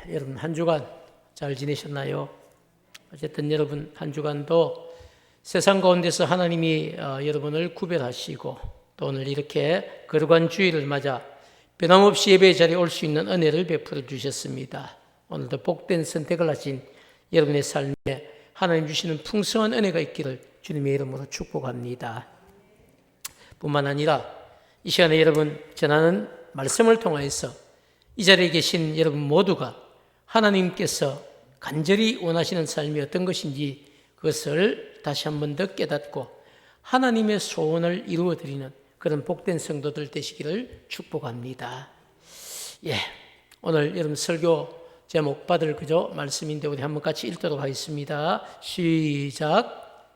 여러분 한 주간 잘 지내셨나요? 어쨌든 여러분 한 주간도 세상 가운데서 하나님이 여러분을 구별하시고 또 오늘 이렇게 거룩한 주일을 맞아 변함없이 예배 자리에 올 수 있는 은혜를 베풀어 주셨습니다. 오늘도 복된 선택을 하신 여러분의 삶에 하나님 주시는 풍성한 은혜가 있기를 주님의 이름으로 축복합니다. 뿐만 아니라 이 시간에 여러분 전하는 말씀을 통하여서 이 자리에 계신 여러분 모두가 하나님께서 간절히 원하시는 삶이 어떤 것인지 그것을 다시 한 번 더 깨닫고 하나님의 소원을 이루어드리는 그런 복된 성도들 되시기를 축복합니다. 오늘 여러분 설교 제목 받을 그저 말씀인데 우리 한번 같이 읽도록 하겠습니다. 시작.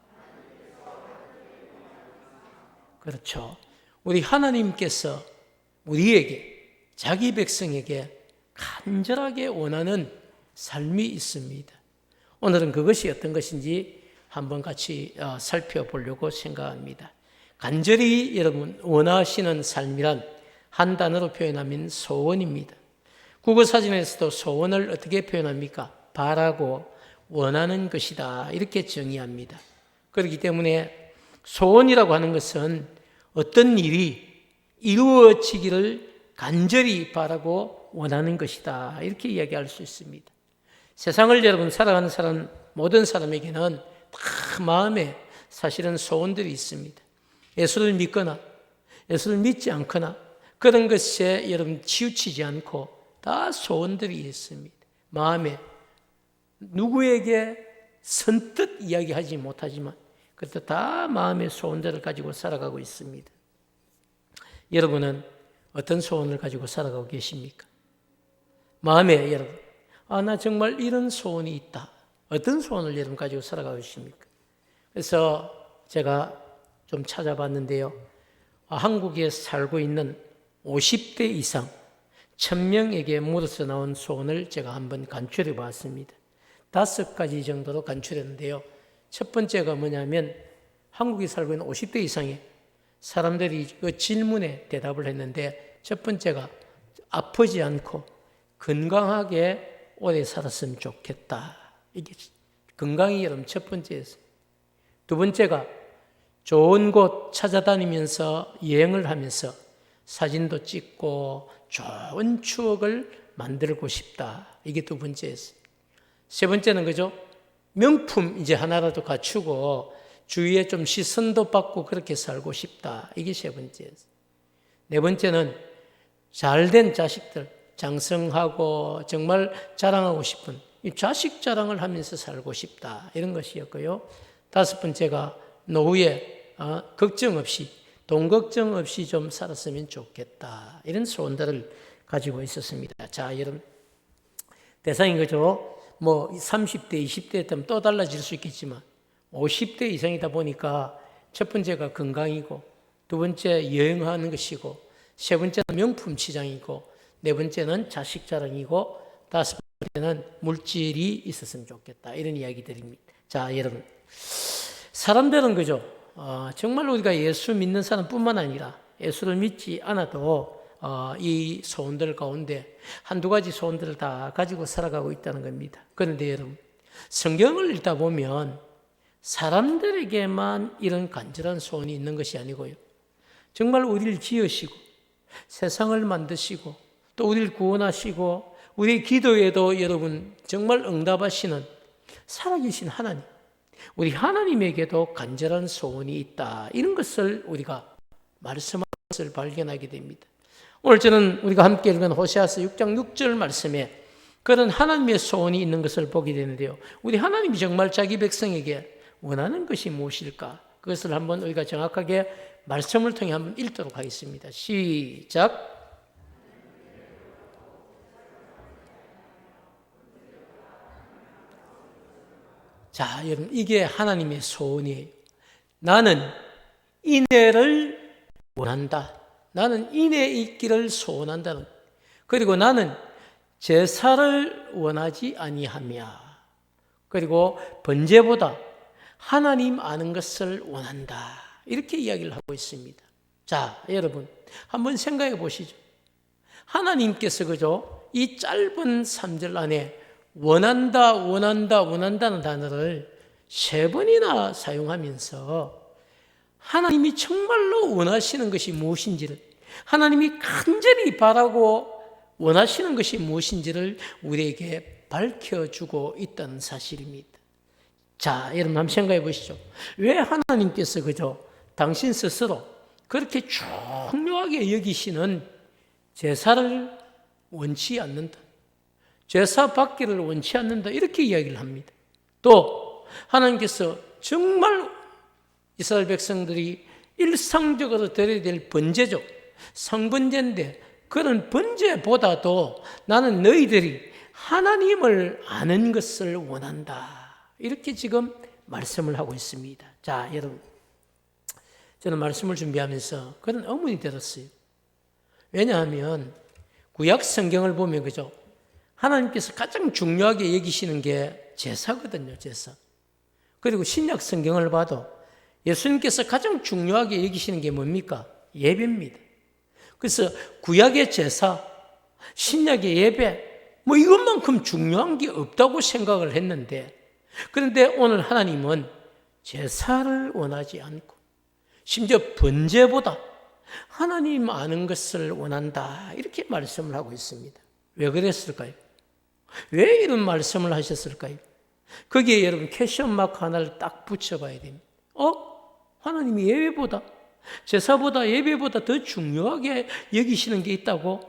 그렇죠. 우리 하나님께서 우리에게 자기 백성에게 간절하게 원하는 삶이 있습니다. 오늘은 그것이 어떤 것인지 한번 같이 살펴보려고 생각합니다. 간절히 여러분 원하시는 삶이란 한 단어로 표현하면 소원입니다. 국어사전에서도 소원을 어떻게 표현합니까? 바라고 원하는 것이다 이렇게 정의합니다. 그렇기 때문에 소원이라고 하는 것은 어떤 일이 이루어지기를 간절히 바라고 원하는 것이다 이렇게 이야기할 수 있습니다. 세상을 여러분 살아가는 사람 모든 사람에게는 다 마음에 사실은 소원들이 있습니다. 예수를 믿거나 예수를 믿지 않거나 그런 것에 여러분 치우치지 않고 다 소원들이 있습니다. 마음에 누구에게 선뜻 이야기하지 못하지만 그래도 다 마음의 소원들을 가지고 살아가고 있습니다. 여러분은 어떤 소원을 가지고 살아가고 계십니까? 마음에 여러분, 나 정말 이런 소원이 있다. 어떤 소원을 여러분 가지고 살아가고 계십니까? 그래서 제가 좀 찾아봤는데요. 한국에 살고 있는 50대 이상 1000명에게 물어서 나온 소원을 제가 한번 간추려 봤습니다. 5가지 정도로 간추렸는데요. 첫 번째가 뭐냐면 한국에 살고 있는 50대 이상의 사람들이 그 질문에 대답을 했는데 첫 번째가 아프지 않고 건강하게 오래 살았으면 좋겠다. 이게 건강이 여러분 첫 번째였어요. 두 번째가 좋은 곳 찾아다니면서 여행을 하면서 사진도 찍고 좋은 추억을 만들고 싶다. 이게 두 번째였어요. 세 번째는 그죠? 명품 이제 하나라도 갖추고 주위에 좀 시선도 받고 그렇게 살고 싶다. 이게 세 번째였어요. 네 번째는 잘된 자식들, 장성하고 정말 자랑하고 싶은 이 자식 자랑을 하면서 살고 싶다. 이런 것이었고요. 5번째가 노후에 걱정 없이 돈 걱정 없이 좀 살았으면 좋겠다. 이런 소원들을 가지고 있었습니다. 자, 여러분 대상이 그죠? 30대, 20대 때면 또 달라질 수 있겠지만 50대 이상이다 보니까 첫 번째가 건강이고 두 번째 여행하는 것이고 세 번째는 명품 치장이고 네 번째는 자식 자랑이고 5번째는 물질이 있었으면 좋겠다. 이런 이야기들입니다. 자, 여러분 사람들은 그죠? 정말 우리가 예수 믿는 사람뿐만 아니라 예수를 믿지 않아도 이 소원들 가운데 한두 가지 소원들을 다 가지고 살아가고 있다는 겁니다. 그런데 여러분 성경을 읽다 보면 사람들에게만 이런 간절한 소원이 있는 것이 아니고요. 정말 우리를 지으시고 세상을 만드시고 또 우리를 구원하시고 우리의 기도에도 여러분 정말 응답하시는 살아계신 하나님, 우리 하나님에게도 간절한 소원이 있다. 이런 것을 우리가 말씀하는 것을 발견하게 됩니다. 오늘 저는 우리가 함께 읽은 호세아서 6장 6절 말씀에 그런 하나님의 소원이 있는 것을 보게 되는데요. 우리 하나님이 정말 자기 백성에게 원하는 것이 무엇일까? 그것을 한번 우리가 정확하게 말씀을 통해 한번 읽도록 하겠습니다. 시작. 자, 여러분 이게 하나님의 소원이에요. 나는 인애를 원한다. 나는 인애 있기를 소원한다. 그리고 나는 제사를 원하지 아니하며 그리고 번제보다 하나님 아는 것을 원한다. 이렇게 이야기를 하고 있습니다. 자, 여러분 한번 생각해 보시죠. 하나님께서 그죠? 이 짧은 3절 안에 원한다는 단어를 3번이나 사용하면서 하나님이 정말로 원하시는 것이 무엇인지를, 하나님이 간절히 바라고 원하시는 것이 무엇인지를 우리에게 밝혀주고 있다는 사실입니다. 자, 여러분 한번 생각해 보시죠. 왜 하나님께서 그저 당신 스스로 그렇게 중요하게 여기시는 제사를 원치 않는다, 제사 받기를 원치 않는다, 이렇게 이야기를 합니다. 또 하나님께서 정말 이스라엘 백성들이 일상적으로 드려야 될 번제죠, 성번제인데 그런 번제보다도 나는 너희들이 하나님을 아는 것을 원한다, 이렇게 지금 말씀을 하고 있습니다. 자, 여러분, 저는 말씀을 준비하면서 그런 의문이 들었어요. 왜냐하면 구약 성경을 보면 그죠, 하나님께서 가장 중요하게 여기시는 게 제사거든요, 제사. 그리고 신약 성경을 봐도 예수님께서 가장 중요하게 여기시는 게 뭡니까? 예배입니다. 그래서 구약의 제사, 신약의 예배, 뭐 이것만큼 중요한 게 없다고 생각을 했는데, 그런데 오늘 하나님은 제사를 원하지 않고 심지어 번제보다 하나님 아는 것을 원한다, 이렇게 말씀을 하고 있습니다. 왜 그랬을까요? 왜 이런 말씀을 하셨을까요? 거기에 여러분 퀘스천 마크 하나를 딱 붙여봐야 됩니다. 하나님이 예배보다, 제사보다, 예배보다 더 중요하게 여기시는 게 있다고?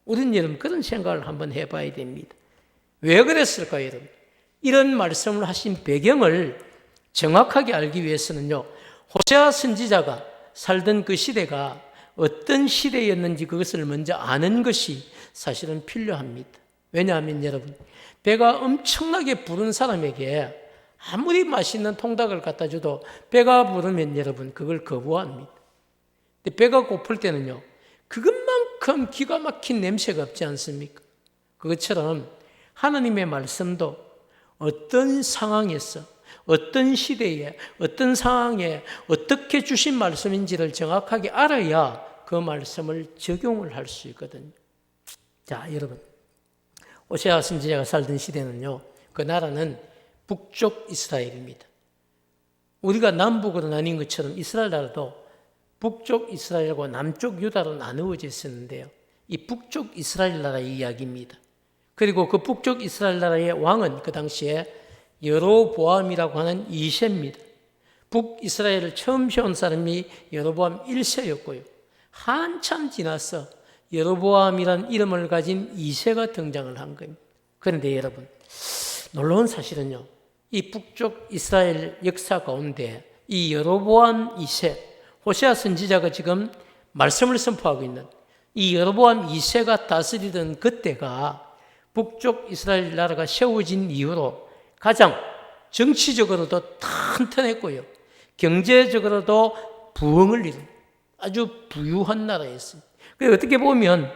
우리는 여러분 그런 생각을 한번 해봐야 됩니다. 왜 그랬을까요, 여러분? 이런 말씀을 하신 배경을 정확하게 알기 위해서는요, 호세아 선지자가 살던 그 시대가 어떤 시대였는지 그것을 먼저 아는 것이 사실은 필요합니다. 왜냐하면 여러분, 배가 엄청나게 부른 사람에게 아무리 맛있는 통닭을 갖다 줘도 배가 부르면 여러분 그걸 거부합니다. 근데 배가 고플 때는요, 그것만큼 기가 막힌 냄새가 없지 않습니까? 그것처럼 하나님의 말씀도 어떤 상황에서, 어떤 시대에, 어떤 상황에 어떻게 주신 말씀인지를 정확하게 알아야 그 말씀을 적용을 할 수 있거든요. 자, 여러분, 호세아 선지자가 살던 시대는요, 그 나라는 북쪽 이스라엘입니다. 우리가 남북으로 나뉜 것처럼 이스라엘 나라도 북쪽 이스라엘과 남쪽 유다로 나누어져 있었는데요, 이 북쪽 이스라엘 나라의 이야기입니다. 그리고 그 북쪽 이스라엘 나라의 왕은 그 당시에 여로보암이라고 하는 2세입니다. 북이스라엘을 처음 세운 사람이 여로보암 1세였고요. 한참 지나서 여로보암이라는 이름을 가진 2세가 등장을 한 겁니다. 그런데 여러분, 놀라운 사실은요, 이 북쪽 이스라엘 역사 가운데 이 여로보암 2세, 호세아 선지자가 지금 말씀을 선포하고 있는 이 여로보암 2세가 다스리던 그때가 북쪽 이스라엘 나라가 세워진 이후로 가장 정치적으로도 튼튼했고요, 경제적으로도 부흥을 이룬 아주 부유한 나라였습니다. 그래서 어떻게 보면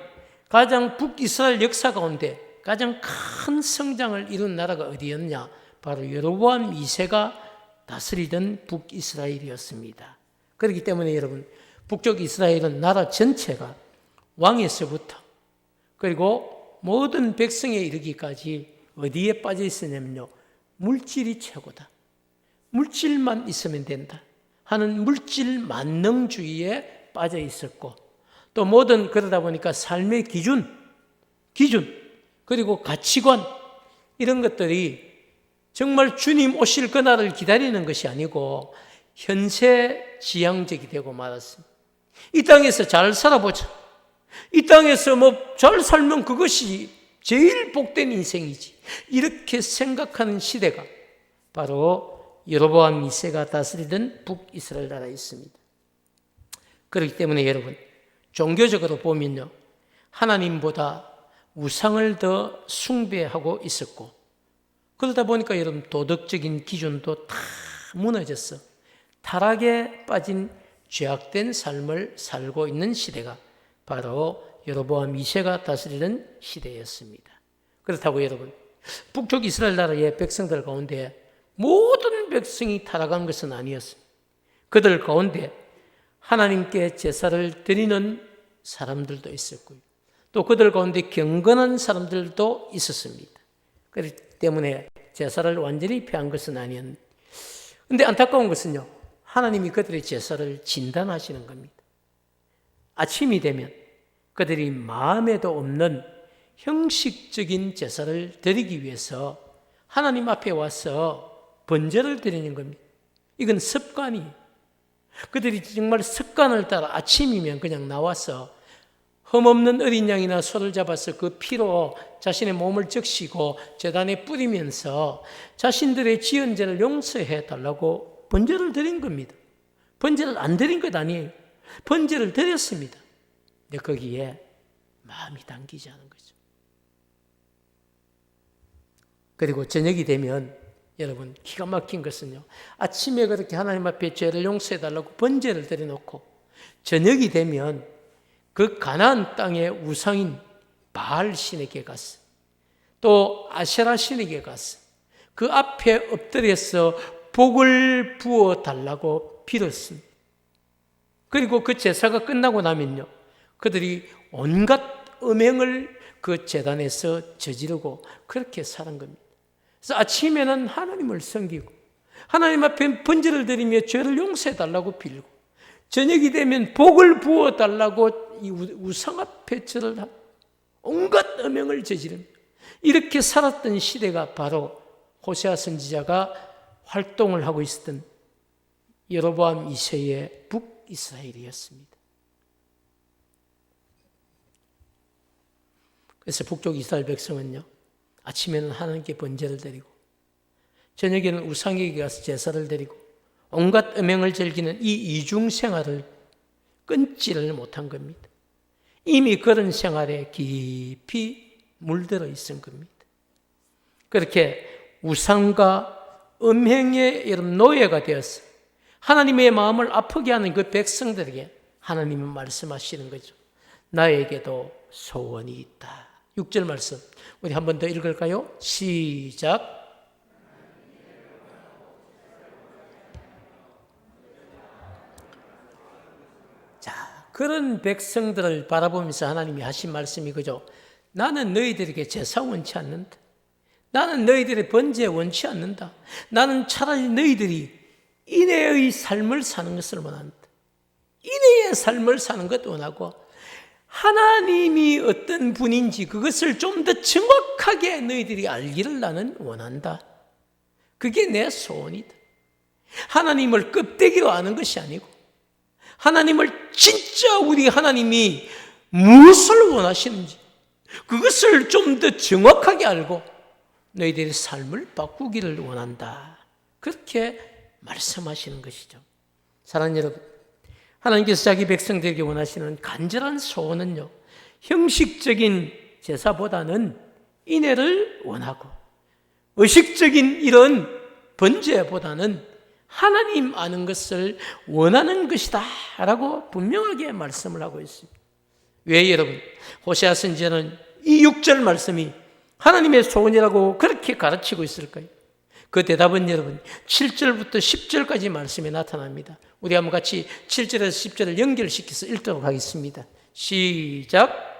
가장 북이스라엘 역사 가운데 가장 큰 성장을 이룬 나라가 어디였냐? 바로 여로보암 2세가 다스리던 북이스라엘이었습니다. 그렇기 때문에 여러분, 북쪽 이스라엘은 나라 전체가 왕에서부터 그리고 모든 백성에 이르기까지 어디에 빠져 있었냐면요, 물질이 최고다, 물질만 있으면 된다 하는 물질 만능주의에 빠져 있었고, 또 모든, 그러다 보니까 삶의 기준 그리고 가치관, 이런 것들이 정말 주님 오실 그날을 기다리는 것이 아니고 현세지향적이 되고 말았습니다. 이 땅에서 잘 살아보자, 이 땅에서 뭐 잘 살면 그것이 제일 복된 인생이지, 이렇게 생각하는 시대가 바로 여로보암 2세가 다스리던 북이스라엘 나라에 있습니다. 그렇기 때문에 여러분, 종교적으로 보면요, 하나님보다 우상을 더 숭배하고 있었고, 그러다 보니까 여러분 도덕적인 기준도 다 무너졌어 타락에 빠진 죄악된 삶을 살고 있는 시대가 바로 여로보암 2세가 다스리는 시대였습니다. 그렇다고 여러분, 북쪽 이스라엘 나라의 백성들 가운데 모든 백성이 타락한 것은 아니었습니다. 그들 가운데 하나님께 제사를 드리는 사람들도 있었고요, 또 그들 가운데 경건한 사람들도 있었습니다. 그렇기 때문에 제사를 완전히 폐한 것은 아니었는데, 근데 안타까운 것은요, 하나님이 그들의 제사를 진단하시는 겁니다. 아침이 되면 그들이 마음에도 없는 형식적인 제사를 드리기 위해서 하나님 앞에 와서 번제를 드리는 겁니다. 이건 습관이에요. 그들이 정말 습관을 따라 아침이면 그냥 나와서 흠없는 어린 양이나 소를 잡아서 그 피로 자신의 몸을 적시고 제단에 뿌리면서 자신들의 지은 죄를 용서해 달라고 번제를 드린 겁니다. 번제를 안 드린 것 아니에요. 번제를 드렸습니다. 근데 거기에 마음이 담기지 않은 거죠. 그리고 저녁이 되면 여러분, 기가 막힌 것은요, 아침에 그렇게 하나님 앞에 죄를 용서해 달라고 번제를 드려놓고 저녁이 되면 그 가나안 땅의 우상인 바알 신에게 갔어. 또 아세라 신에게 갔어. 그 앞에 엎드려서 복을 부어 달라고 빌었습니다. 그리고 그 제사가 끝나고 나면요, 그들이 온갖 음행을 그 제단에서 저지르고 그렇게 사는 겁니다. 그래서 아침에는 하나님을 섬기고 하나님 앞에 번제를 드리며 죄를 용서해 달라고 빌고, 저녁이 되면 복을 부어 달라고 이 우상 앞에 절을 하고 온갖 음행을 저지릅니다. 이렇게 살았던 시대가 바로 호세아 선지자가 활동을 하고 있었던 여로보암 2세의 북이스라엘이었습니다. 그래서 북쪽 이스라엘 백성은요, 아침에는 하나님께 번제를 드리고 저녁에는 우상에게 가서 제사를 드리고 온갖 음행을 즐기는 이 이중 생활을 끊지를 못한 겁니다. 이미 그런 생활에 깊이 물들어 있은 겁니다. 그렇게 우상과 음행의 노예가 되어서 하나님의 마음을 아프게 하는 그 백성들에게 하나님은 말씀하시는 거죠. 나에게도 소원이 있다. 6절 말씀 우리 한 번 더 읽을까요? 시작. 자, 그런 백성들을 바라보면서 하나님이 하신 말씀이 그죠? 나는 너희들에게 제사 원치 않는다. 나는 너희들의 번제 원치 않는다. 나는 차라리 너희들이 인애의 삶을 사는 것을 원한다. 인애의 삶을 사는 것 원하고 하나님이 어떤 분인지 그것을 좀 더 정확하게 너희들이 알기를 나는 원한다. 그게 내 소원이다. 하나님을 껍데기로 아는 것이 아니고 하나님을 진짜 우리 하나님이 무엇을 원하시는지 그것을 좀 더 정확하게 알고 너희들의 삶을 바꾸기를 원한다. 그렇게 말씀하시는 것이죠. 사랑하는 여러분, 하나님께서 자기 백성들에게 원하시는 간절한 소원은요, 형식적인 제사보다는 인애를 원하고 의식적인 이런 번제보다는 하나님 아는 것을 원하는 것이다 라고 분명하게 말씀을 하고 있습니다. 왜 여러분, 호세아 선지자는 이 6절 말씀이 하나님의 소원이라고 그렇게 가르치고 있을까요? 그 대답은 여러분 7절부터 10절까지 말씀에 나타납니다. 우리 한번 같이 7절에서 10절을 연결시켜서 읽도록 하겠습니다. 시작.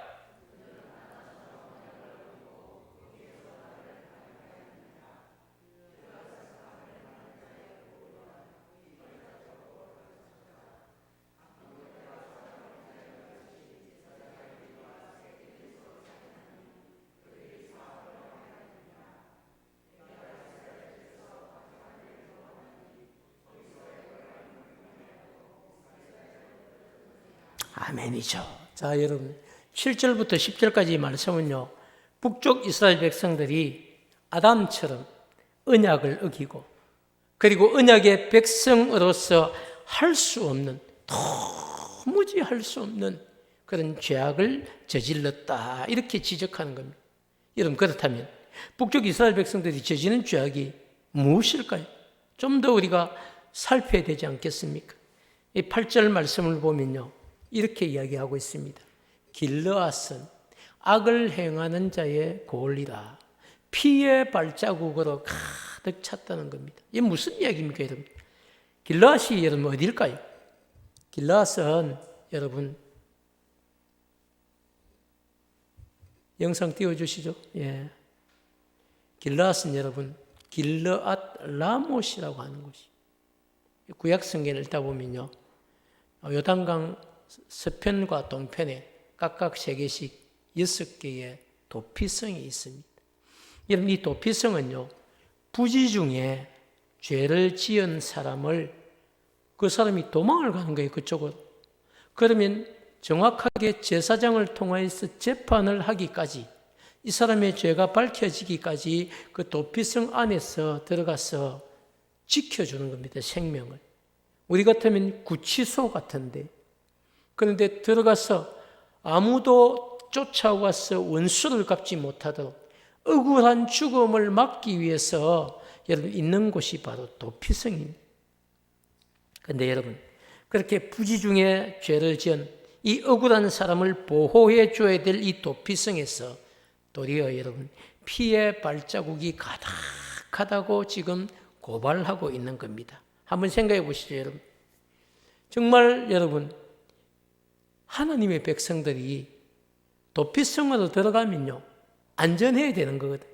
아멘이죠. 자, 여러분 7절부터 10절까지 말씀은요, 북쪽 이스라엘 백성들이 아담처럼 언약을 어기고 그리고 언약의 백성으로서 할 수 없는, 도무지 할 수 없는 그런 죄악을 저질렀다 이렇게 지적하는 겁니다. 여러분, 그렇다면 북쪽 이스라엘 백성들이 저지른 죄악이 무엇일까요? 좀 더 우리가 살펴야 되지 않겠습니까? 이 8절 말씀을 보면요, 이렇게 이야기하고 있습니다. 길르앗은 악을 행하는 자의 골이라 피의 발자국으로 가득 찼다는 겁니다. 이게 무슨 이야기입니까, 여러분? 길르앗이 여러분 어딜까요? 길르앗은 여러분 영상 띄워주시죠. 예. 길르앗은 여러분, 길르앗 라못이라고 하는 곳이. 구약 성경을 읽다 보면요, 요단강 서편과 동편에 각각 3개씩 6개의 도피성이 있습니다. 여러분, 이 도피성은요, 부지 중에 죄를 지은 사람을, 그 사람이 도망을 가는 거예요, 그쪽으로. 그러면 정확하게 제사장을 통해서 재판을 하기까지, 이 사람의 죄가 밝혀지기까지 그 도피성 안에서 들어가서 지켜주는 겁니다, 생명을. 우리 같으면 구치소 같은데, 그런데 들어가서 아무도 쫓아와서 원수를 갚지 못하도록 억울한 죽음을 막기 위해서 여러분 있는 곳이 바로 도피성입니다. 그런데 여러분, 그렇게 부지 중에 죄를 지은 이 억울한 사람을 보호해 줘야 될 이 도피성에서 도리어 여러분, 피의 발자국이 가득하다고 지금 고발하고 있는 겁니다. 한번 생각해 보시죠, 여러분. 정말 여러분, 하나님의 백성들이 도피성으로 들어가면요, 안전해야 되는 거거든.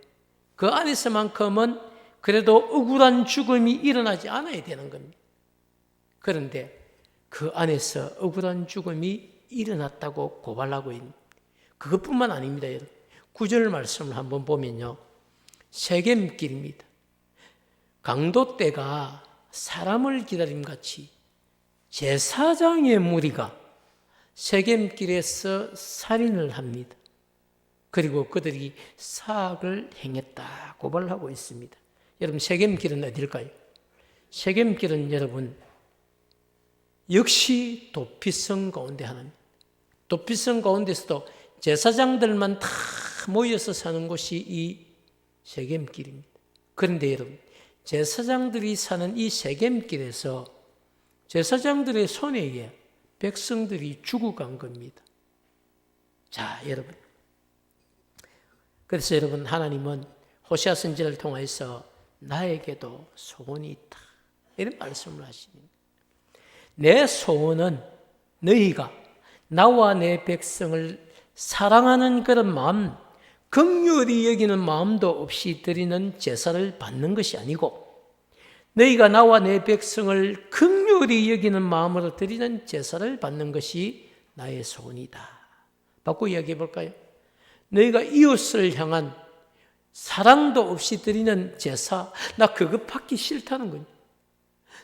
그 안에서만큼은 그래도 억울한 죽음이 일어나지 않아야 되는 겁니다. 그런데 그 안에서 억울한 죽음이 일어났다고 고발하고 있는, 그것뿐만 아닙니다, 여러분. 9절 말씀을 한번 보면요, 세겜길입니다. 강도 때가 사람을 기다림같이 제사장의 무리가 세겜길에서 살인을 합니다. 그리고 그들이 사악을 행했다 고발하고 있습니다. 여러분, 세겜길은 어딜까요? 세겜길은 여러분 역시 도피성 가운데 하나입니다. 도피성 가운데서도 제사장들만 다 모여서 사는 곳이 이 세겜길입니다. 그런데 여러분, 제사장들이 사는 이 세겜길에서 제사장들의 손에 의해 백성들이 죽어간 겁니다. 자, 여러분. 그래서 여러분, 하나님은 호세아 선지자를 통해서 나에게도 소원이 있다, 이런 말씀을 하십니다. 내 소원은 너희가 나와 내 백성을 사랑하는 그런 마음, 긍휼히 여기는 마음도 없이 드리는 제사를 받는 것이 아니고, 너희가 나와 내 백성을 긍휼히 여기는 마음으로 드리는 제사를 받는 것이 나의 소원이다. 바꿔 이야기해 볼까요? 너희가 이웃을 향한 사랑도 없이 드리는 제사, 나 그거 받기 싫다는 거예요.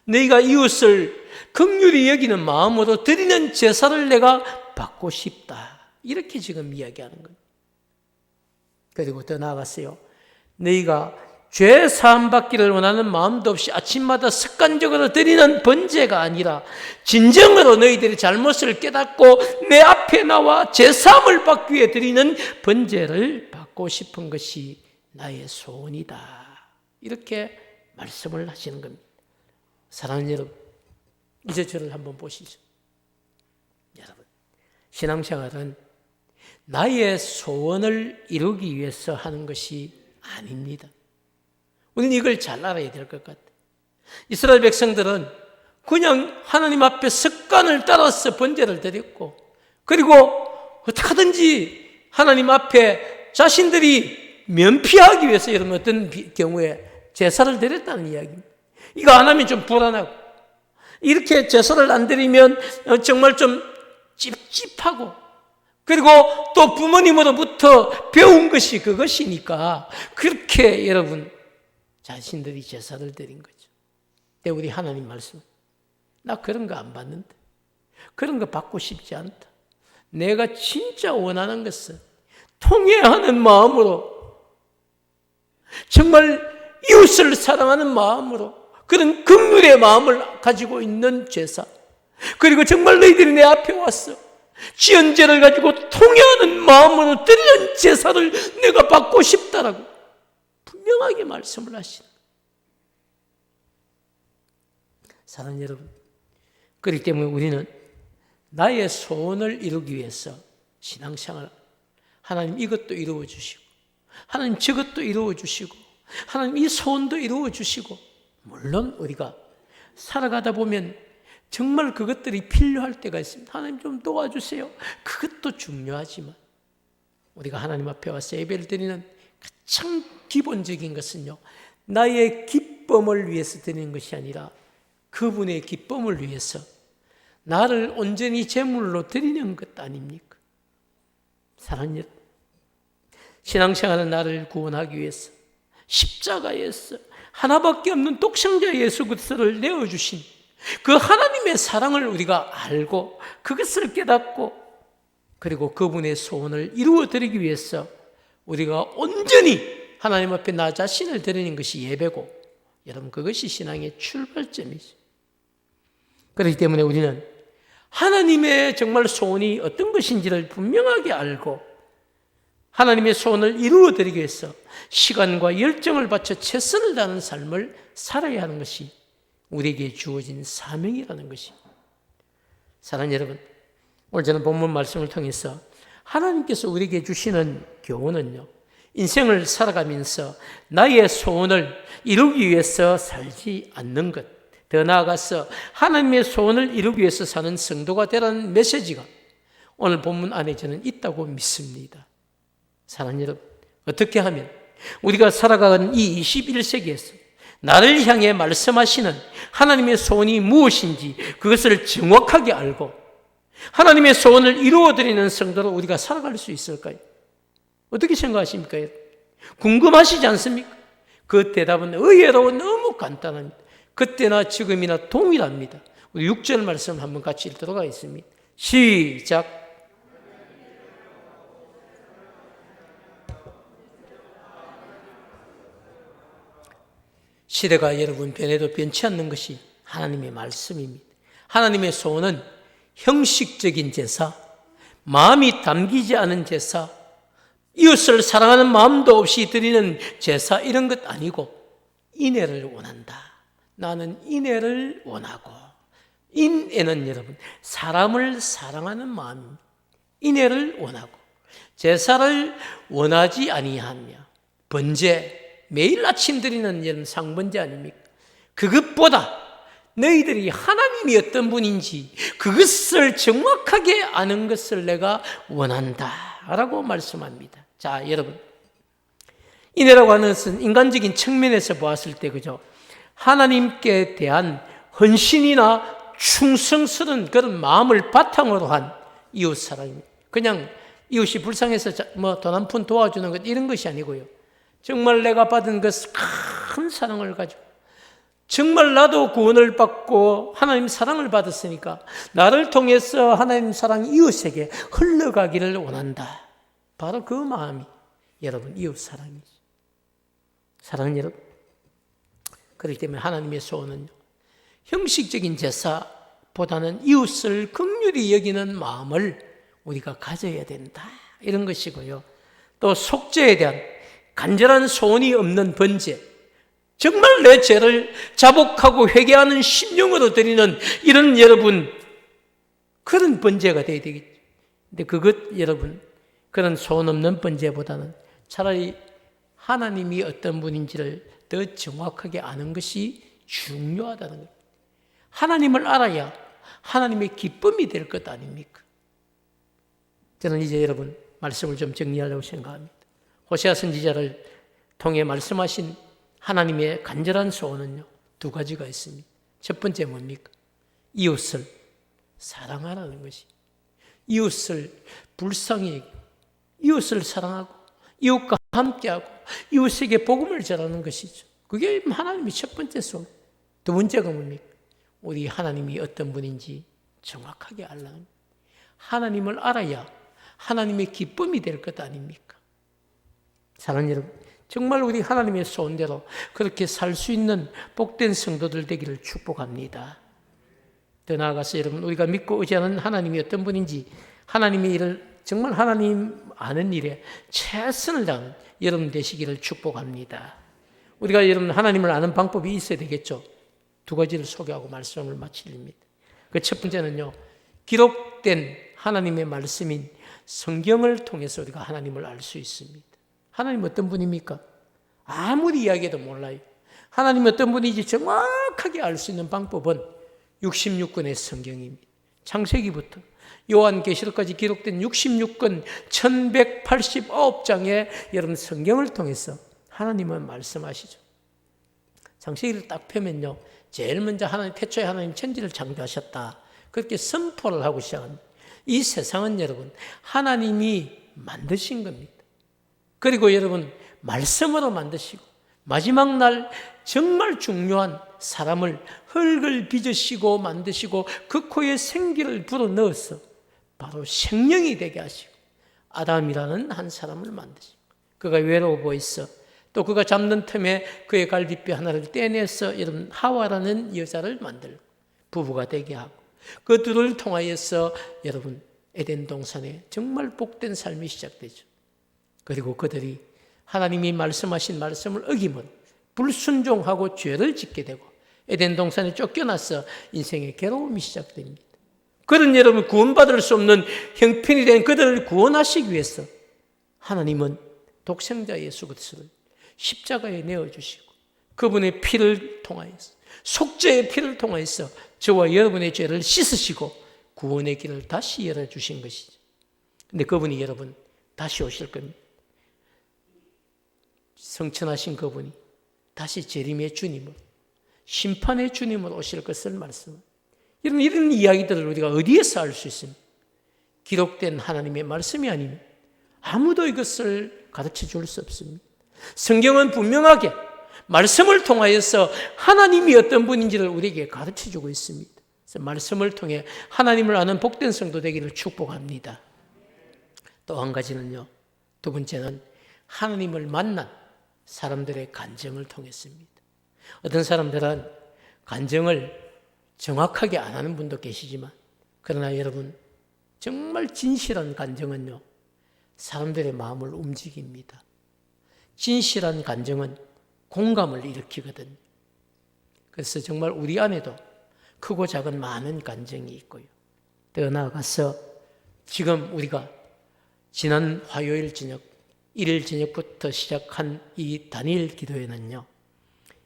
너희가 이웃을 긍휼히 여기는 마음으로 드리는 제사를 내가 받고 싶다, 이렇게 지금 이야기하는 거예요. 그리고 더 나아갔어요. 너희가 죄 사함 받기를 원하는 마음도 없이 아침마다 습관적으로 드리는 번제가 아니라 진정으로 너희들이 잘못을 깨닫고 내 앞에 나와 죄 사함을 받기 위해 드리는 번제를 받고 싶은 것이 나의 소원이다, 이렇게 말씀을 하시는 겁니다. 사랑하는 여러분, 이제 저를 한번 보시죠. 여러분, 신앙생활은 나의 소원을 이루기 위해서 하는 것이 아닙니다. 우리는 이걸 잘 알아야 될 것 같아요. 이스라엘 백성들은 그냥 하나님 앞에 습관을 따라서 번제를 드렸고, 그리고 어떻게든지 하나님 앞에 자신들이 면피하기 위해서 여러분 어떤 경우에 제사를 드렸다는 이야기입니다. 이거 안 하면 좀 불안하고, 이렇게 제사를 안 드리면 정말 좀 찝찝하고, 그리고 또 부모님으로부터 배운 것이 그것이니까 그렇게 여러분 자신들이 제사를 드린 거죠. 근데 우리 하나님 말씀, 나 그런 거 안 받는다, 그런 거 받고 싶지 않다. 내가 진짜 원하는 것은 통회하는 마음으로, 정말 이웃을 사랑하는 마음으로, 그런 긍휼의 마음을 가지고 있는 제사, 그리고 정말 너희들이 내 앞에 왔어 지은 죄를 가지고 통회하는 마음으로 드리는 제사를 내가 받고 싶다라고 분명하게 말씀을 하시는 거예요. 사랑하는 여러분, 그렇기 때문에 우리는 나의 소원을 이루기 위해서 신앙생활, 하나님 이것도 이루어 주시고, 하나님 저것도 이루어 주시고, 하나님 이 소원도 이루어 주시고, 물론 우리가 살아가다 보면 정말 그것들이 필요할 때가 있습니다. 하나님 좀 도와주세요. 그것도 중요하지만 우리가 하나님 앞에 와서 예배를 드리는 가장 기본적인 것은요, 나의 기쁨을 위해서 드리는 것이 아니라 그분의 기쁨을 위해서 나를 온전히 제물로 드리는 것 아닙니까? 사랑하는 여러분, 신앙생활은 나를 구원하기 위해서 십자가에서 하나밖에 없는 독생자 예수 그리스도를 내어주신 그 하나님의 사랑을 우리가 알고 그것을 깨닫고 그리고 그분의 소원을 이루어드리기 위해서 우리가 온전히 하나님 앞에 나 자신을 드리는 것이 예배고, 여러분 그것이 신앙의 출발점이죠. 그렇기 때문에 우리는 하나님의 정말 소원이 어떤 것인지를 분명하게 알고 하나님의 소원을 이루어드리기 위해서 시간과 열정을 바쳐 최선을 다하는 삶을 살아야 하는 것이 우리에게 주어진 사명이라는 것입니다. 사랑하는 여러분, 오늘 저는 본문 말씀을 통해서 하나님께서 우리에게 주시는 교훈은요, 인생을 살아가면서 나의 소원을 이루기 위해서 살지 않는 것, 더 나아가서 하나님의 소원을 이루기 위해서 사는 성도가 되라는 메시지가 오늘 본문 안에 저는 있다고 믿습니다. 사랑하는 여러분, 어떻게 하면 우리가 살아가는 이 21세기에서 나를 향해 말씀하시는 하나님의 소원이 무엇인지 그것을 정확하게 알고 하나님의 소원을 이루어드리는 성도로 우리가 살아갈 수 있을까요? 어떻게 생각하십니까? 궁금하시지 않습니까? 그 대답은 의외로 너무 간단합니다. 그때나 지금이나 동일합니다. 우리 6절 말씀 한번 같이 읽도록 하겠습니다. 시작. 시대가 여러분 변해도 변치 않는 것이 하나님의 말씀입니다. 하나님의 소원은 형식적인 제사, 마음이 담기지 않은 제사, 이웃을 사랑하는 마음도 없이 드리는 제사 이런 것 아니고 인애를 원한다. 나는 인애를 원하고, 인애는 여러분 사람을 사랑하는 마음입니다. 인애를 원하고 제사를 원하지 아니하며 번제, 매일 아침 드리는 이런 상번제 아닙니까? 그것보다 너희들이 하나님이 어떤 분인지 그것을 정확하게 아는 것을 내가 원한다 라고 말씀합니다. 자, 여러분, 인애라고 하는 것은 인간적인 측면에서 보았을 때 그죠? 하나님께 대한 헌신이나 충성스러운 그런 마음을 바탕으로 한 이웃 사랑입니다. 그냥 이웃이 불쌍해서 돈 한 푼 도와주는 것 이런 것이 아니고요, 정말 내가 받은 그 큰 사랑을 가지고 정말 나도 구원을 받고 하나님 사랑을 받았으니까 나를 통해서 하나님 사랑이 이웃에게 흘러가기를 원한다. 바로 그 마음이 여러분 이웃 사랑이죠. 사랑하는 여러분, 그렇기 때문에 하나님의 소원은 형식적인 제사보다는 이웃을 긍휼히 여기는 마음을 우리가 가져야 된다 이런 것이고요. 또 속죄에 대한 간절한 소원이 없는 번제, 정말 내 죄를 자복하고 회개하는 심령으로 드리는 이런 여러분 그런 번제가 되어야 되겠죠. 근데 그것 여러분 그런 소원 없는 번제보다는 차라리 하나님이 어떤 분인지를 더 정확하게 아는 것이 중요하다는 거예요. 하나님을 알아야 하나님의 기쁨이 될 것 아닙니까? 저는 이제 여러분 말씀을 좀 정리하려고 생각합니다. 호세아 선지자를 통해 말씀하신 하나님의 간절한 소원은요, 두 가지가 있습니다. 첫 번째 뭡니까? 이웃을 사랑하라는 것이, 이웃을 불쌍히 여기고 이웃을 사랑하고 이웃과 함께하고 이웃에게 복음을 전하는 것이죠. 그게 하나님의 첫 번째 소원. 두 번째가 뭡니까? 우리 하나님이 어떤 분인지 정확하게 알라는 거예요. 하나님을 알아야 하나님의 기쁨이 될 것 아닙니까? 사랑하는 여러분, 정말 우리 하나님의 소원대로 그렇게 살 수 있는 복된 성도들 되기를 축복합니다. 더 나아가서 여러분, 우리가 믿고 의지하는 하나님이 어떤 분인지 하나님의 일을 정말 하나님 아는 일에 최선을 다하는 여러분 되시기를 축복합니다. 우리가 여러분 하나님을 아는 방법이 있어야 되겠죠. 두 가지를 소개하고 말씀을 마치립니다. 그 첫 번째는요, 기록된 하나님의 말씀인 성경을 통해서 우리가 하나님을 알 수 있습니다. 하나님 어떤 분입니까? 아무리 이야기해도 몰라요. 하나님 어떤 분인지 정확하게 알 수 있는 방법은 66권의 성경입니다. 창세기부터 요한계시록까지 기록된 66권 1189장의 여러분 성경을 통해서 하나님은 말씀하시죠. 창세기를 딱 펴면요, 제일 먼저 태초에 하나님 천지를 창조하셨다, 그렇게 선포를 하고 시작합니다. 이 세상은 여러분 하나님이 만드신 겁니다. 그리고 여러분 말씀으로 만드시고 마지막 날 정말 중요한 사람을 흙을 빚으시고 만드시고 그 코에 생기를 불어넣어서 바로 생명이 되게 하시고 아담이라는 한 사람을 만드시고, 그가 외로워 보였어. 또 그가 잡는 틈에 그의 갈비뼈 하나를 떼내서 여러분 하와라는 여자를 만들고 부부가 되게 하고, 그 둘을 통하여서 여러분 에덴 동산에 정말 복된 삶이 시작되죠. 그리고 그들이 하나님이 말씀하신 말씀을 어기면 불순종하고 죄를 짓게 되고 에덴 동산에 쫓겨나서 인생의 괴로움이 시작됩니다. 그런 여러분 구원받을 수 없는 형편이 된 그들을 구원하시기 위해서 하나님은 독생자 예수 그리스도를 십자가에 내어주시고 그분의 피를 통하여서, 속죄의 피를 통하여서 저와 여러분의 죄를 씻으시고 구원의 길을 다시 열어주신 것이죠. 근데 그분이 여러분 다시 오실 겁니다. 성천하신 그분이 다시 재림의 주님으로, 심판의 주님으로 오실 것을 말씀합니다. 이런 이야기들을 우리가 어디에서 알 수 있습니까? 기록된 하나님의 말씀이 아니면 아무도 이것을 가르쳐 줄 수 없습니다. 성경은 분명하게 말씀을 통하여서 하나님이 어떤 분인지를 우리에게 가르쳐 주고 있습니다. 그래서 말씀을 통해 하나님을 아는 복된 성도 되기를 축복합니다. 또 한 가지는요, 두 번째는 하나님을 만난 사람들의 간증을 통했습니다. 어떤 사람들은 간증을 정확하게 안 하는 분도 계시지만, 그러나 여러분 정말 진실한 간증은요 사람들의 마음을 움직입니다. 진실한 간증은 공감을 일으키거든요. 그래서 정말 우리 안에도 크고 작은 많은 간증이 있고요. 더 나아가서 지금 우리가 지난 화요일 저녁, 일요일 저녁부터 시작한 이 다니엘 기도회는요,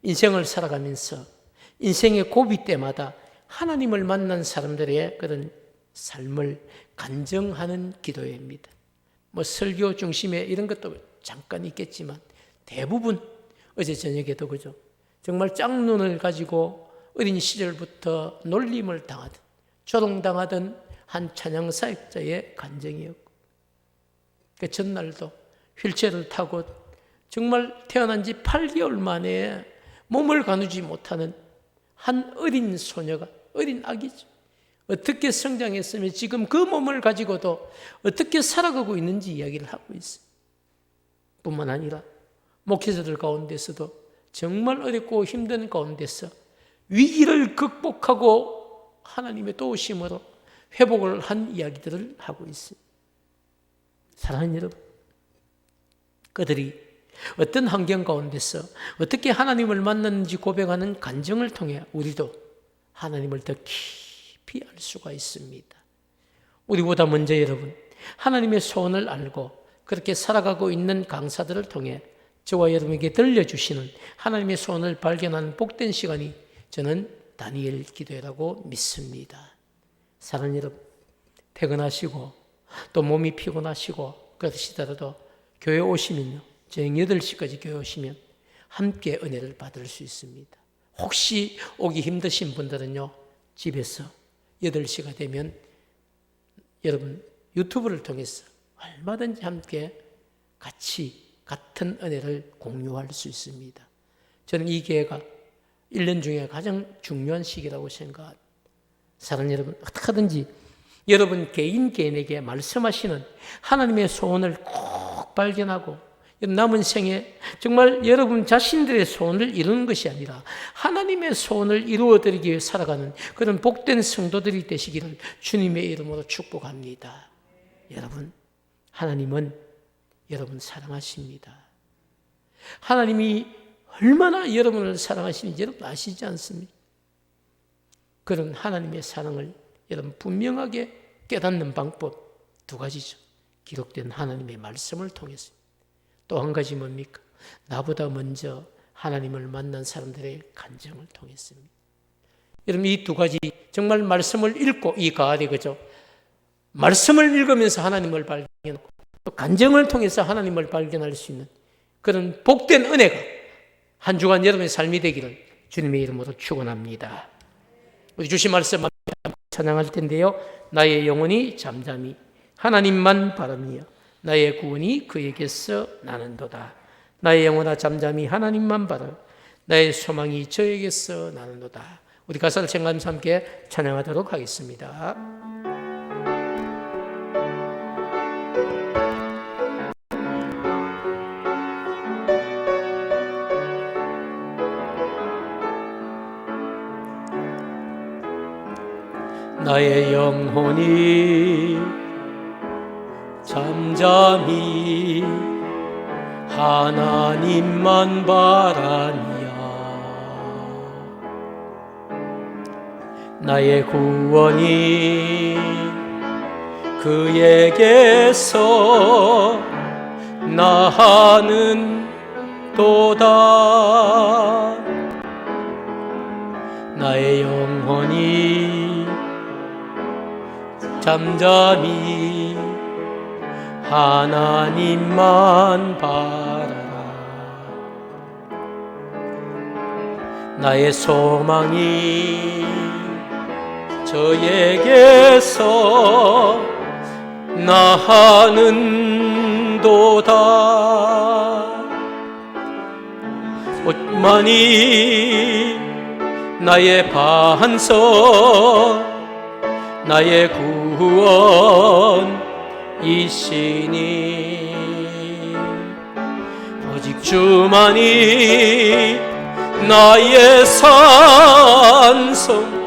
인생을 살아가면서 인생의 고비 때마다 하나님을 만난 사람들의 그런 삶을 간증하는 기도회입니다. 뭐 설교 중심에 이런 것도 잠깐 있겠지만 대부분 어제 저녁에도 그죠, 정말 짝눈을 가지고 어린 시절부터 놀림을 당하던, 조롱당하던 한 찬양 사역자의 간증이었고, 그 전날도 휠체어를 타고 정말 태어난 지 8개월 만에 몸을 가누지 못하는 한 어린 소녀가, 어린 아기죠. 어떻게 성장했으면 지금 그 몸을 가지고도 어떻게 살아가고 있는지 이야기를 하고 있어요. 뿐만 아니라 목회자들 가운데서도 정말 어렵고 힘든 가운데서 위기를 극복하고 하나님의 도우심으로 회복을 한 이야기들을 하고 있어요. 사랑하는 여러분, 그들이 어떤 환경 가운데서 어떻게 하나님을 만났는지 고백하는 간증을 통해 우리도 하나님을 더 깊이 알 수가 있습니다. 우리보다 먼저 여러분 하나님의 소원을 알고 그렇게 살아가고 있는 강사들을 통해 저와 여러분에게 들려주시는 하나님의 소원을 발견하는 복된 시간이 저는 다니엘 기도회라고 믿습니다. 사랑하는 여러분, 퇴근하시고 또 몸이 피곤하시고 그러시더라도 교회 오시면요, 저녁 8시까지 교회 오시면 함께 은혜를 받을 수 있습니다. 혹시 오기 힘드신 분들은요, 집에서 8시가 되면 여러분 유튜브를 통해서 얼마든지 함께 같이 같은 은혜를 공유할 수 있습니다. 저는 이 기회가 1년 중에 가장 중요한 시기라고 생각합니다. 사랑하는 여러분, 어떻게든지 여러분 개인에게 말씀하시는 하나님의 소원을 꼭 발견하고 남은 생에 정말 여러분 자신들의 소원을 이루는 것이 아니라 하나님의 소원을 이루어드리기 위해 살아가는 그런 복된 성도들이 되시기를 주님의 이름으로 축복합니다. 여러분, 하나님은 여러분 사랑하십니다. 하나님이 얼마나 여러분을 사랑하시는지 여러분 아시지 않습니까? 그런 하나님의 사랑을 여러분 분명하게 깨닫는 방법 두 가지죠. 기록된 하나님의 말씀을 통해서. 또 한 가지 뭡니까? 나보다 먼저 하나님을 만난 사람들의 간증을 통했습니다. 여러분 이 두 가지 정말 말씀을 읽고 이 가을에 그죠? 말씀을 읽으면서 하나님을 발견하고 또 간증을 통해서 하나님을 발견할 수 있는 그런 복된 은혜가 한 주간 여러분의 삶이 되기를 주님의 이름으로 축원합니다. 우리 주신 말씀 찬양할 텐데요. 나의 영혼이 잠잠히 하나님만 바라며 나의 구원이 그에게서 나는도다. 나의 영혼아 잠잠히 하나님만 바라 나의 소망이 저에게서 나는도다. 우리 가사를 생각하면서 함께 찬양하도록 하겠습니다. 나의 영혼이 잠잠히 하나님만 바라며 나의 구원이 그에게서 나는도다. 나의 영혼이 잠잠히 하나님만 바라라. 나의 소망이 저에게서 나는도다. 오만이 나의 반석 나의 구원이시니 오직 주만이 나의 산성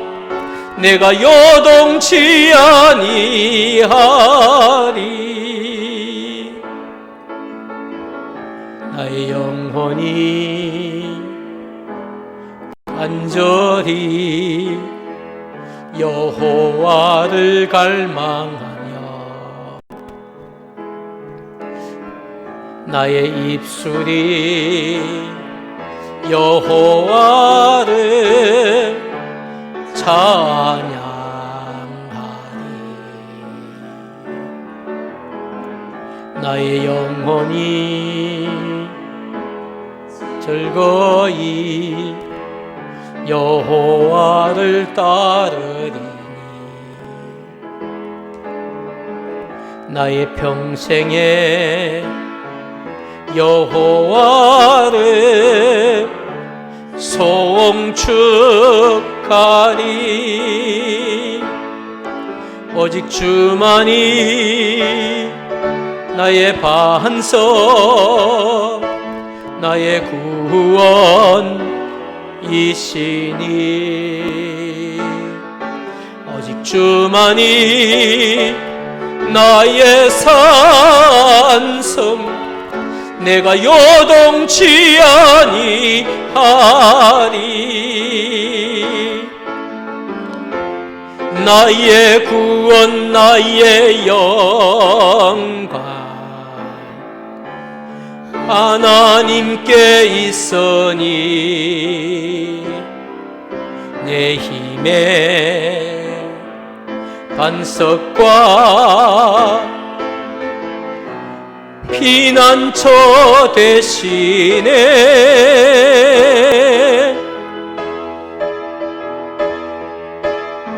내가 요동치 아니하리. 나의 영혼이 간절히 여호와를 갈망하며 나의 입술이 여호와를 찬양하리. 나의 영혼이 즐거이 여호와를 따르리니 나의 평생에 여호와를 송축하리. 오직 주만이 나의 반석 나의 구원이시니 오직 주만이 나의 산성 내가 요동치 아니하리. 나의 구원 나의 영광 하나님께 있으니 내 힘의 반석과 피난처 대신에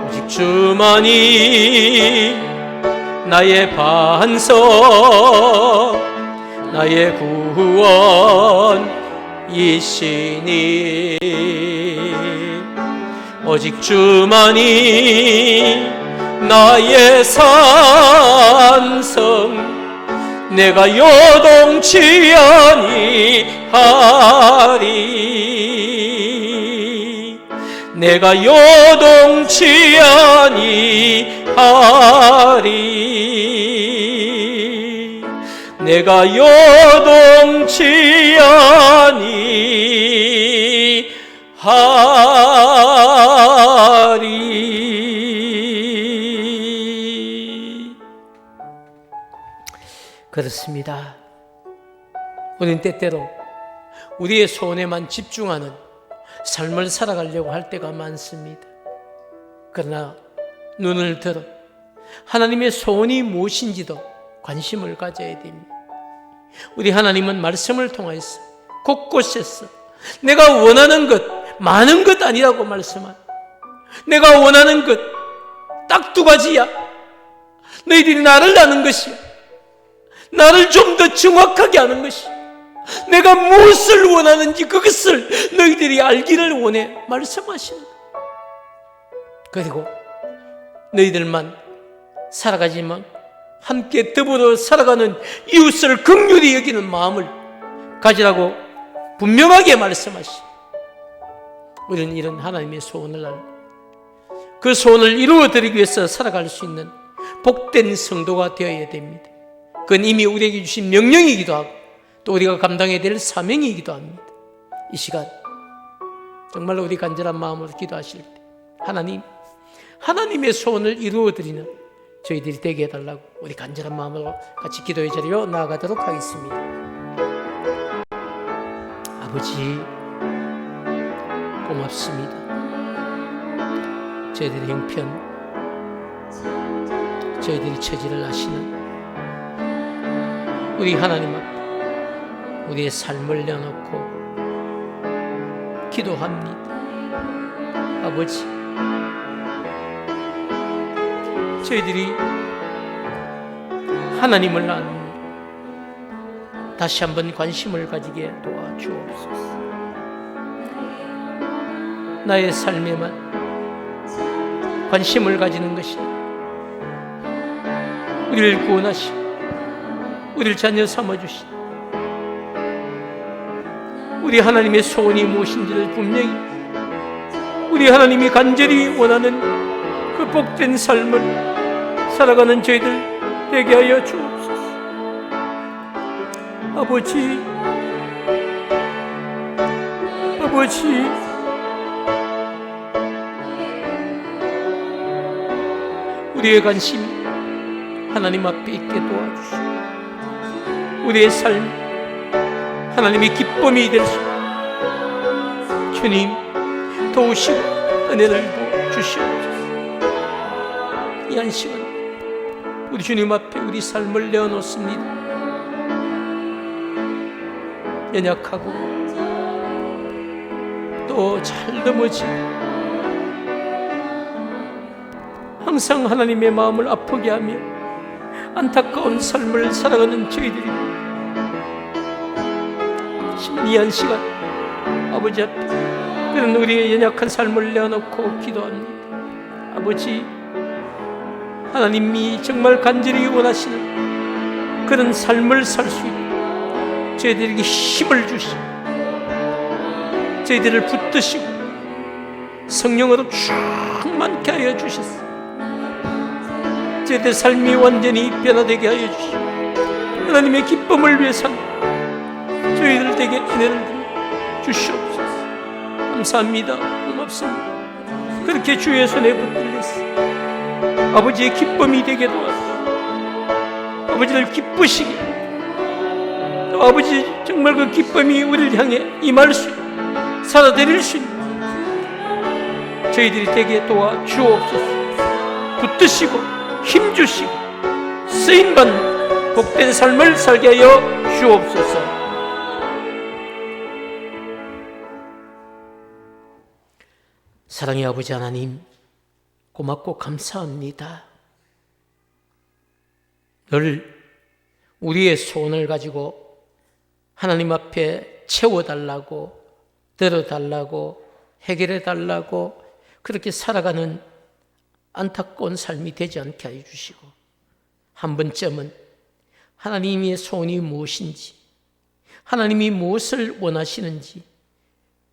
오직 주만이 나의 반석 나의 구원이시니 오직 주만이 나의 산성 내가 요동치 아니하리. 내가 요동치 아니하리. 내가 요동치 아니하리. 그렇습니다. 우리는 때때로 우리의 소원에만 집중하는 삶을 살아가려고 할 때가 많습니다. 그러나 눈을 들어 하나님의 소원이 무엇인지도 관심을 가져야 됩니다. 우리 하나님은 말씀을 통해서 곳곳에서 내가 원하는 것, 많은 것 아니라고 말씀한, 내가 원하는 것 딱 두 가지야. 너희들이 나를 아는 것이야. 나를 좀 더 정확하게 아는 것이야. 내가 무엇을 원하는지 그것을 너희들이 알기를 원해 말씀하시는 거야. 그리고 너희들만 살아가지만 함께 더불어 살아가는 이웃을 긍휼히 여기는 마음을 가지라고 분명하게 말씀하시고, 우리는 이런 하나님의 소원을 알고 그 소원을 이루어드리기 위해서 살아갈 수 있는 복된 성도가 되어야 됩니다. 그건 이미 우리에게 주신 명령이기도 하고 또 우리가 감당해야 될 사명이기도 합니다. 이 시간 정말로 우리 간절한 마음으로 기도하실 때 하나님의 소원을 이루어드리는 저희들이 되게 해달라고 우리 간절한 마음으로 같이 기도의 자리로 나아가도록 하겠습니다. 아버지, 고맙습니다. 저희들의 형편, 저희들이 처지를 아시는 우리 하나님 앞에 우리의 삶을 내어놓고 기도합니다. 아버지, 저희들이 하나님을 아는 다시 한번 관심을 가지게 도와주옵소서. 나의 삶에만 관심을 가지는 것이 우리를 구원하시고 우리를 자녀 삼아주신 우리 하나님의 소원이 무엇인지를 분명히 우리 하나님이 간절히 원하는 그 복된 삶을 살아가는 저희들 되게 하여 주옵소서. 아버지, 우리의 관심이 하나님 앞에 있게 도와주시고 우리의 삶 하나님의 기쁨이 될 수 있도록 주님 도우시고 은혜를 주시옵소서. 이 한 시간 우리 주님 앞에 우리 삶을 내어놓습니다. 연약하고 또 잘 넘어지고 항상 하나님의 마음을 아프게 하며 안타까운 삶을 살아가는 저희들이 이 한 시간 아버지 앞에 그런 우리의 연약한 삶을 내어놓고 기도합니다. 아버지, 하나님이 정말 간절히 원하시는 그런 삶을 살 수 있고 저희들에게 힘을 주시고 저희들을 붙드시고 성령으로 충만케 하여 주셨습니다. 저희들 삶이 완전히 변화되게 하여 주시고 하나님의 기쁨을 위해서 저희들에게 은혜를 주시옵소서. 감사합니다. 고맙습니다. 그렇게 주의 손에 붙들렸어 아버지의 기쁨이 되게 도와주시고 아버지를 기쁘시게 또 아버지 정말 그 기쁨이 우리를 향해 임할 수 있는 살아내릴 수 있는 저희들이 되게 도와주옵소서. 붙드시고 힘주시고 쓰임받는 복된 삶을 살게 하여 주옵소서. 사랑의 아버지 하나님, 고맙고 감사합니다. 늘 우리의 소원을 가지고 하나님 앞에 채워달라고, 들어달라고, 해결해달라고 그렇게 살아가는 안타까운 삶이 되지 않게 하여 주시고 한 번쯤은 하나님의 소원이 무엇인지, 하나님이 무엇을 원하시는지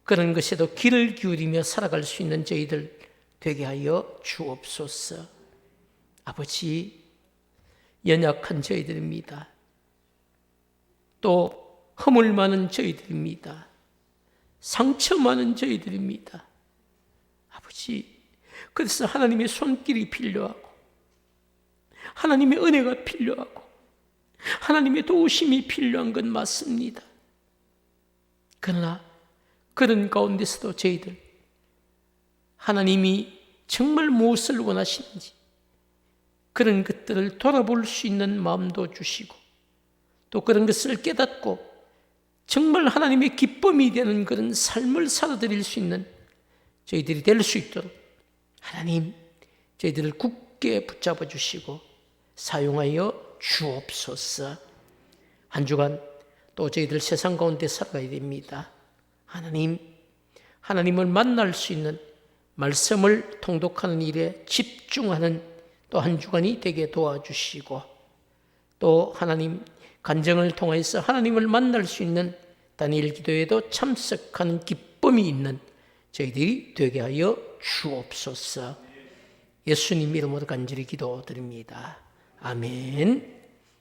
그런 것에도 귀를 기울이며 살아갈 수 있는 저희들 되게 하여 주옵소서. 아버지, 연약한 저희들입니다. 또 허물 많은 저희들입니다. 상처 많은 저희들입니다. 아버지, 그래서 하나님의 손길이 필요하고 하나님의 은혜가 필요하고 하나님의 도우심이 필요한 건 맞습니다. 그러나 그런 가운데서도 저희들 하나님이 정말 무엇을 원하시는지 그런 것들을 돌아볼 수 있는 마음도 주시고 또 그런 것을 깨닫고 정말 하나님의 기쁨이 되는 그런 삶을 살아드릴 수 있는 저희들이 될 수 있도록 하나님 저희들을 굳게 붙잡아 주시고 사용하여 주옵소서. 한 주간 또 저희들 세상 가운데 살아가야 됩니다. 하나님을 만날 수 있는 말씀을 통독하는 일에 집중하는 또 한 주간이 되게 도와주시고 또 하나님 간증을 통해서 하나님을 만날 수 있는 다니엘 기도에도 참석하는 기쁨이 있는 저희들이 되게 하여 주옵소서. 예수님 이름으로 간절히 기도드립니다. 아멘.